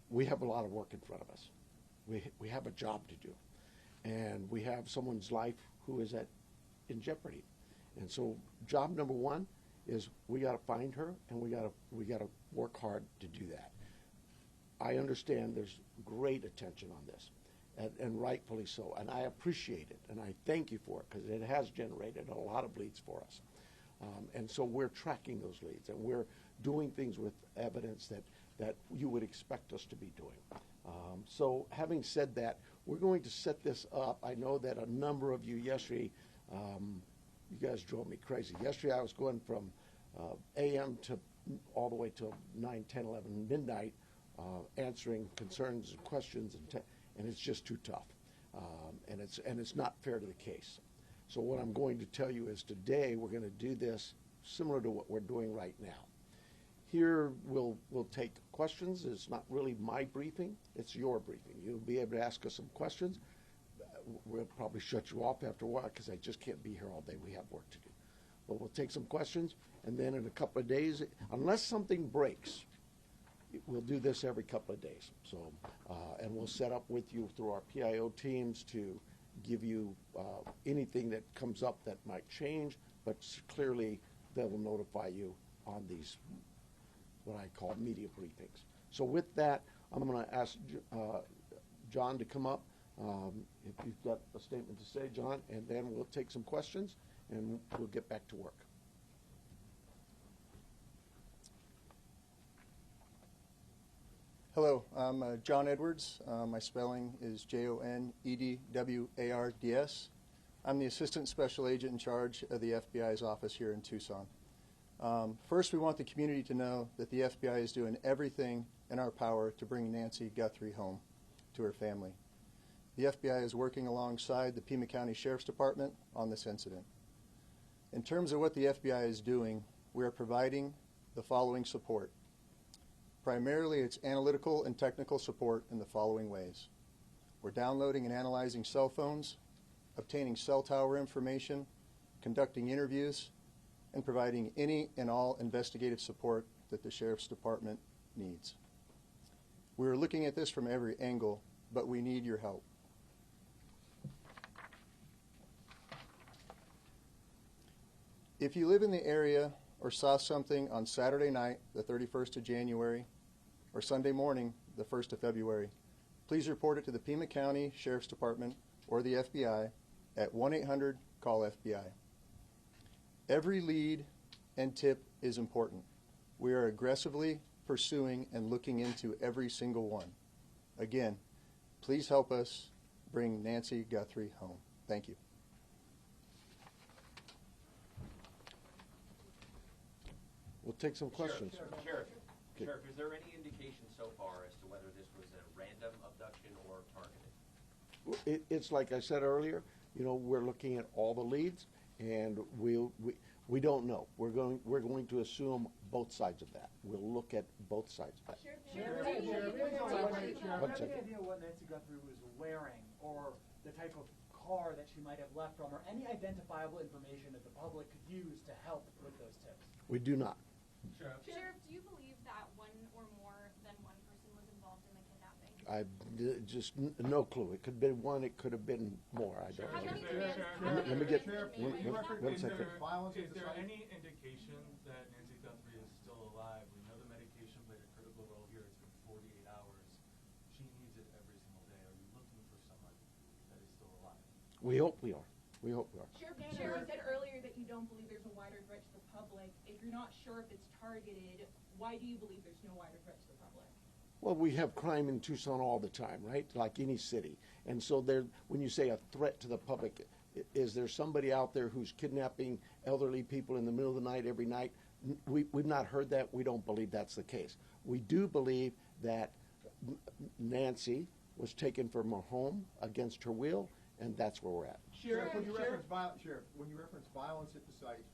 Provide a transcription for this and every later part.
we have a lot of work in front of us. We have a job to do, and we have someone's life who is in jeopardy. And so job number one is we got to find her, and we got to work hard to do that. I understand there's great attention on this, and rightfully so, and I appreciate it, and I thank you for it, because it has generated a lot of leads for us. And so we're tracking those leads, and we're doing things with evidence that you would expect us to be doing. So having said that, we're going to set this up. I know that a number of you yesterday, you guys drove me crazy. Yesterday I was going from a.m. to all the way till 9, 10, 11, midnight, answering concerns and questions, and it's just too tough. And it's not fair to the case. So what I'm going to tell you is today we're going to do this similar to what we're doing right now. Here we'll take questions. It's not really my briefing, it's your briefing. You'll be able to ask us some questions. We'll probably shut you off after a while because I just can't be here all day. We have work to do. But we'll take some questions, and then in a couple of days, unless something breaks, we'll do this every couple of days. So, and we'll set up with you through our PIO teams to give you anything that comes up that might change, but clearly they will notify you on these, what I call media briefings. So with that, I'm going to ask John to come up. If you've got a statement to say, John, and then we'll take some questions, and we'll get back to work. Hello, I'm John Edwards. My spelling is Jonedwards. I'm the Assistant Special Agent in charge of the FBI's office here in Tucson. First, we want the community to know that the FBI is doing everything in our power to bring Nancy Guthrie home to her family. The FBI is working alongside the Pima County Sheriff's Department on this incident. In terms of what the FBI is doing, we are providing the following support. Primarily, it's analytical and technical support in the following ways. We're downloading and analyzing cell phones, obtaining cell tower information, conducting interviews, and providing any and all investigative support that the Sheriff's Department needs. We're looking at this from every angle, but we need your help. If you live in the area or saw something on Saturday night, the 31st of January, or Sunday morning, the 1st of February, please report it to the Pima County Sheriff's Department or the FBI at 1-800-CALL-FBI. Every lead and tip is important. We are aggressively pursuing and looking into every single one. Again, please help us bring Nancy Guthrie home. Thank you. We'll take some questions. Sheriff, Okay. Sheriff, is there any indication so far as to whether this was a random abduction or targeted? It's like I said earlier, you know, we're looking at all the leads, and we don't know. We're going to assume both sides of that. We'll look at both sides of that. Sheriff, do you have any idea what Nancy Guthrie was wearing, or the type of car that she might have left from, or any identifiable information that the public could use to help with those tips? We do not. Sheriff, do you believe that one or more than one person was involved in the kidnapping? I just no clue. It could have been one. It could have been more. I don't How know. many demands? Let me get Sheriff, one second. is there any indication that Nancy Guthrie is still alive? We know the medication played a critical role here. It's been 48 hours. She needs it every single day. Are you looking for someone that is still alive? We hope we are. We hope we are. Sheriff, you said earlier that you don't believe there's a wider threat to the public. If you're not sure if it's targeted, why do you believe there's no wider threat to the public? Well, we have crime in Tucson all the time, right? Like any city. And so when you say a threat to the public, is there somebody out there who's kidnapping elderly people in the middle of the night every night? We've not heard that. We don't believe that's the case. We do believe that Nancy was taken from her home against her will, and that's where we're at. Sheriff, when you reference violence at the site,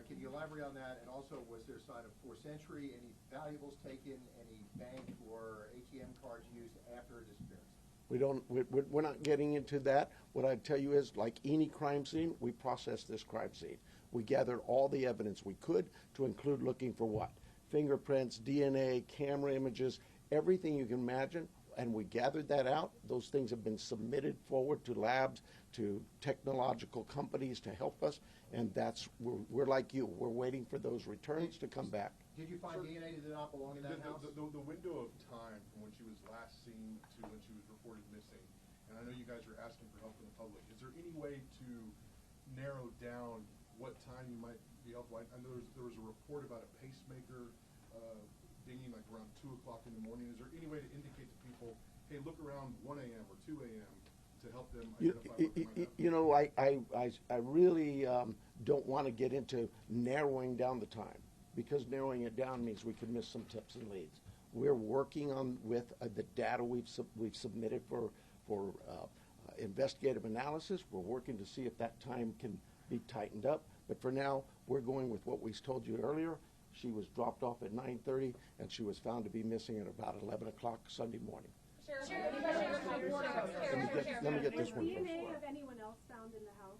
can you elaborate on that? And also, was there a sign of forced entry, any valuables taken, any bank or ATM cards used after her disappearance? We're not getting into that. What I'd tell you is, like any crime scene, we processed this crime scene. We gathered all the evidence we could, to include looking for what? Fingerprints, DNA, camera images, everything you can imagine, and we gathered that out. Those things have been submitted forward to labs, to technological companies to help us, and we're like you. We're waiting for those returns to come back. Did you find DNA that did not belong in that house? The window of time from when she was last seen to when she was reported missing, and I know you guys are asking for help from the public, is there any way to narrow down what time you might be helpful? I know there was a report about a pacemaker dinging like around 2 o'clock in the morning. Is there any way to indicate to people, hey, look around 1 a.m. or 2 a.m. to help them identify what they might have? You know, I really don't want to get into narrowing down the time, because narrowing it down means we could miss some tips and leads. We're working on with the data we've submitted for investigative analysis. We're working to see if that time can be tightened up. But for now, we're going with what we told you earlier. She was dropped off at 9:30, and she was found to be missing at about 11 o'clock Sunday morning. Let me get this one first. DNA of anyone else found in the house?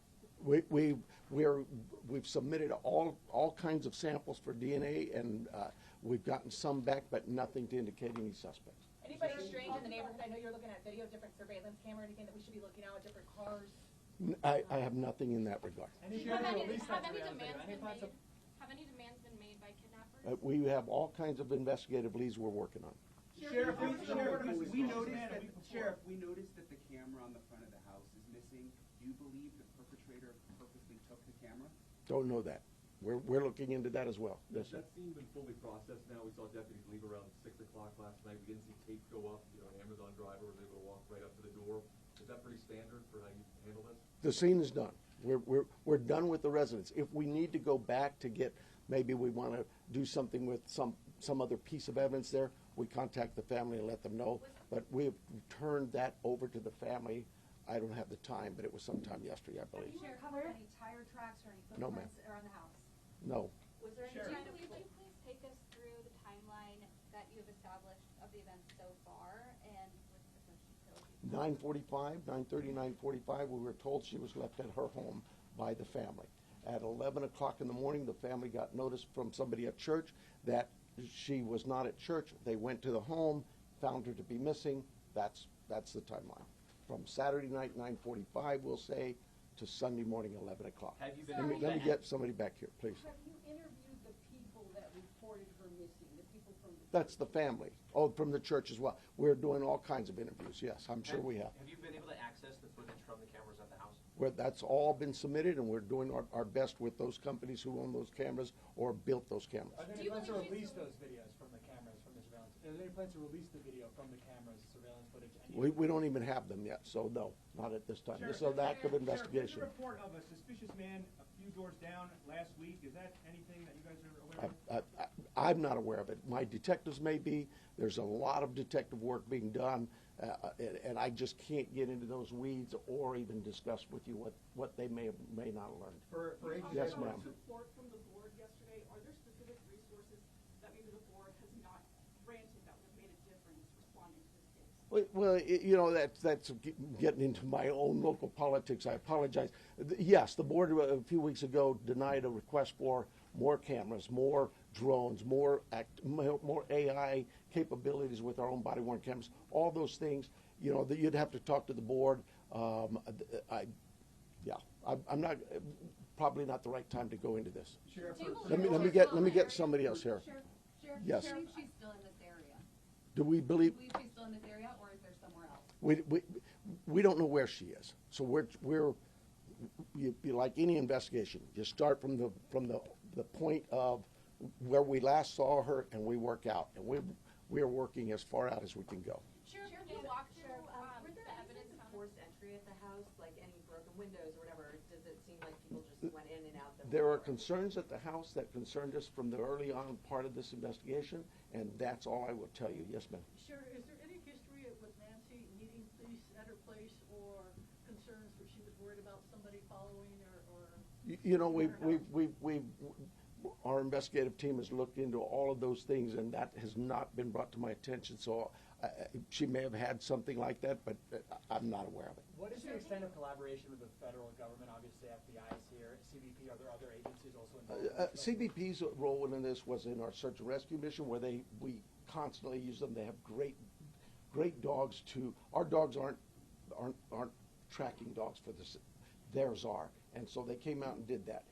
We've submitted all kinds of samples for DNA, and we've gotten some back, but nothing to indicate any suspects. Anybody strange in the neighborhood? I know you're looking at video, different surveillance camera, anything that we should be looking out at, different cars? I have nothing in that regard. Have any demands been made by kidnappers? We have all kinds of investigative leads we're working on. Sheriff, we noticed that the camera on the front of the house is missing. Do you believe the perpetrator purposely took the camera? Don't know that. We're looking into that as well. Yes, sir. That scene been fully processed now. We saw deputies leave around 6 o'clock last night. We didn't see tape go up. You know, an Amazon driver was able to walk right up to the door. Is that pretty standard for how you handle this? The scene is done. We're done with the residents. If we need to go back to get, maybe we want to do something with some other piece of evidence there, we contact the family and let them know. But we've turned that over to the family. I don't have the time, but it was sometime yesterday, I believe. Have you recovered any tire tracks or any No, ma'am. footprints around the house? No. Was there any Would kind of you please take us through the timeline that you've established of the events so far and with the 9:45, 9:30, 9:45, we were told she was left at her home by the family. At 11 o'clock in the morning, the family got notice from somebody at church that she was not at church. They went to the home, found her to be missing. That's the timeline. From Saturday night, 9:45, we'll say, to Sunday morning, 11 o'clock. Have you been Let me get somebody back here, please. Have you interviewed the people that reported her missing, the people from the That's the family. Oh, from the church as well. We're doing all kinds of interviews, yes, I'm sure we have. Have you been able to access the footage from the cameras at the house? That's all been submitted, and we're doing our best with those companies who own those cameras or built those cameras. Are there any plans to release those videos from the cameras, from the surveillance? Are there any plans to release the video from the cameras, surveillance footage? We don't even have them yet, so no, not at this time. This is an active investigation. There's a report of a suspicious man a few doors down last week. Is that anything that you guys are aware of? I'm not aware of it. My detectives may be. There's a lot of detective work being done, and I just can't get into those weeds or even discuss with you what they may not have learned. Yes, ma'am. Report from the board yesterday. Are there specific resources that maybe the board has not granted that would have made a difference responding to this case? Well, you know, that's getting into my own local politics. I apologize. Yes, the board a few weeks ago denied a request for more cameras, more drones, more AI capabilities with our own body-worn cameras. All those things, you know, that you'd have to talk to the board. I'm not probably not the right time to go into this. Let me get somebody else here. Sheriff, Yes. do you believe she's still in this area? Do we believe? Do you believe she's still in this area, or is there somewhere else? We don't know where she is. So we're like any investigation. You start from the point of where we last saw her, and we work out, and we're working as far out as we can go. Sheriff, can you walk through Were there the any evidence on forced entry at the house, like any broken windows or whatever? Does it seem like people just went in and out? There are concerns at the house that concerned us from the early on part of this investigation, and that's all I will tell you. Yes, ma'am. Sure. Is there any history with Nancy needing police at her place, or concerns where she was worried about somebody following her, or? You know, our investigative team has looked into all of those things, and that has not been brought to my attention. So she may have had something like that, but I'm not aware of it. What is the extent of collaboration with the federal government? Obviously, FBI is here, CBP. Are there other agencies also involved? CBP's role in this was in our search and rescue mission, where we constantly use them. They have great dogs too. Our dogs aren't tracking dogs for this. Theirs are, and so they came out and did that.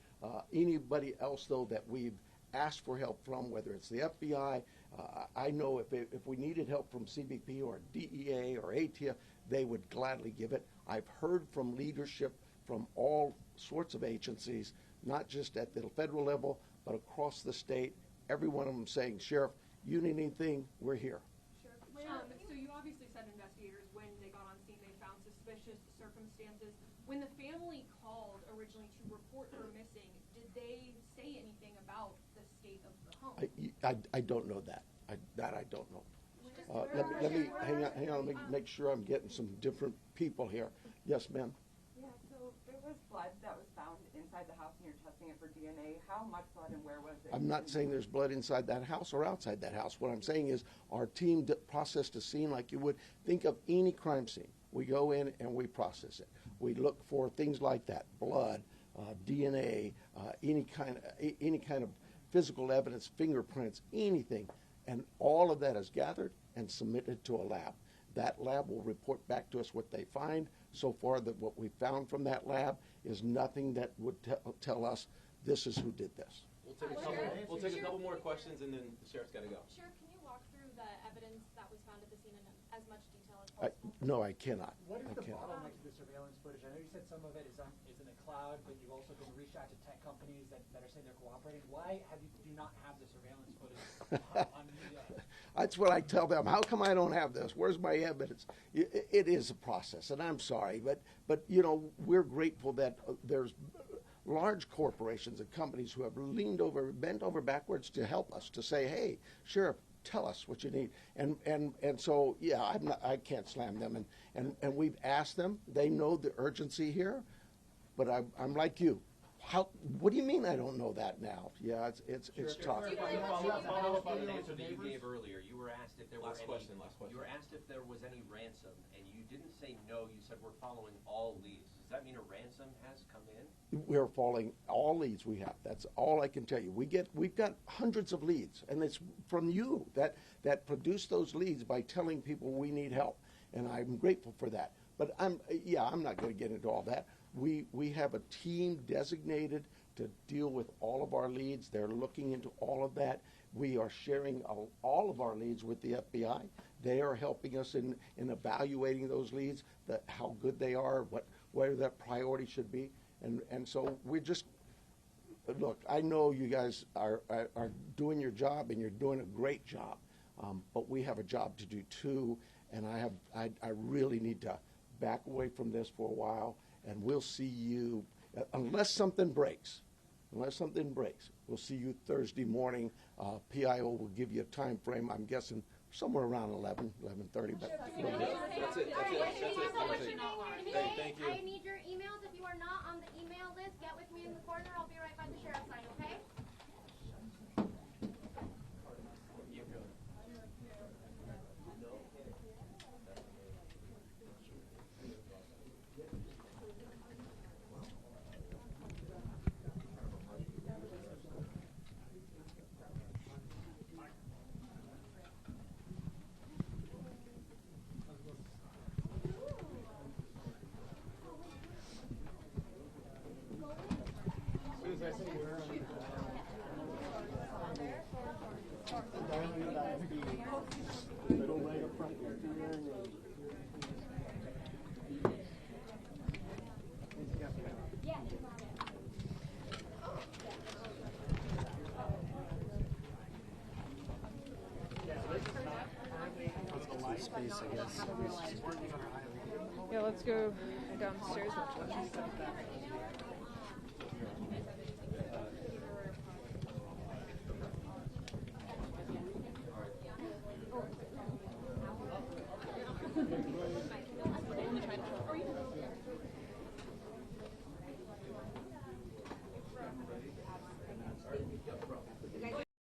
Anybody else though that we've asked for help from, whether it's the FBI, I know if we needed help from CBP or DEA or ATF, they would gladly give it. I've heard from leadership from all sorts of agencies, not just at the federal level, but across the state. Every one of them saying, Sheriff, you need anything, we're here. So you obviously said investigators, when they got on scene, they found suspicious circumstances. When the family called originally to report her missing, did they say anything about the state of the home? I don't know that. I don't know. Let me hang on. Let me make sure I'm getting some different people here. Yes, ma'am. Yeah. So there was blood that was found inside the house, and you're testing it for DNA. How much blood and where was it? I'm not saying there's blood inside that house or outside that house. What I'm saying is our team processed a scene like you would think of any crime scene. We go in and we process it. We look for things like that: blood, DNA, any kind of physical evidence, fingerprints, anything, and all of that is gathered and submitted to a lab. That lab will report back to us what they find. So far, what we found from that lab is nothing that would tell us this is who did this. We'll take a couple more questions, and then the sheriff's got to go. Sheriff, can you walk through the evidence that was found at the scene in as much detail as possible? No, I cannot. What is the bottleneck to the surveillance footage? I know you said some of it is in the cloud, but you've also been reached out to tech companies that are saying they're cooperating. Why do you not have the surveillance footage on media? That's what I tell them. How come I don't have this? Where's my evidence? It is a process, and I'm sorry, but you know, we're grateful that there's large corporations and companies who have bent over backwards to help us, to say, hey, Sheriff, tell us what you need. And so, yeah, I can't slam them. And we've asked them. They know the urgency here, but I'm like you. What do you mean I don't know that now? Yeah, it's tough. Follow up on an answer that you gave earlier. You were asked if there Last question. You were asked if there was any ransom, and you didn't say no. You said we're following all leads. Does that mean a ransom has come in? We're following all leads we have. That's all I can tell you. We've got hundreds of leads, and it's from you that produce those leads by telling people we need help, and I'm grateful for that. But I'm not going to get into all that. We have a team designated to deal with all of our leads. They're looking into all of that. We are sharing all of our leads with the FBI. They are helping us in evaluating those leads, how good they are, where that priority should be. And so we're just, look, I know you guys are doing your job, and you're doing a great job, but we have a job to do too, and I really need to back away from this for a while, and we'll see you, unless something breaks, we'll see you Thursday morning. PIO will give you a time frame, I'm guessing somewhere around 11:30. But That's it. Hey, thank you. I need your emails. If you are not on the email list, get with me in the corner. I'll be right by the sheriff's side, okay? Space, I guess. Yeah, let's go downstairs.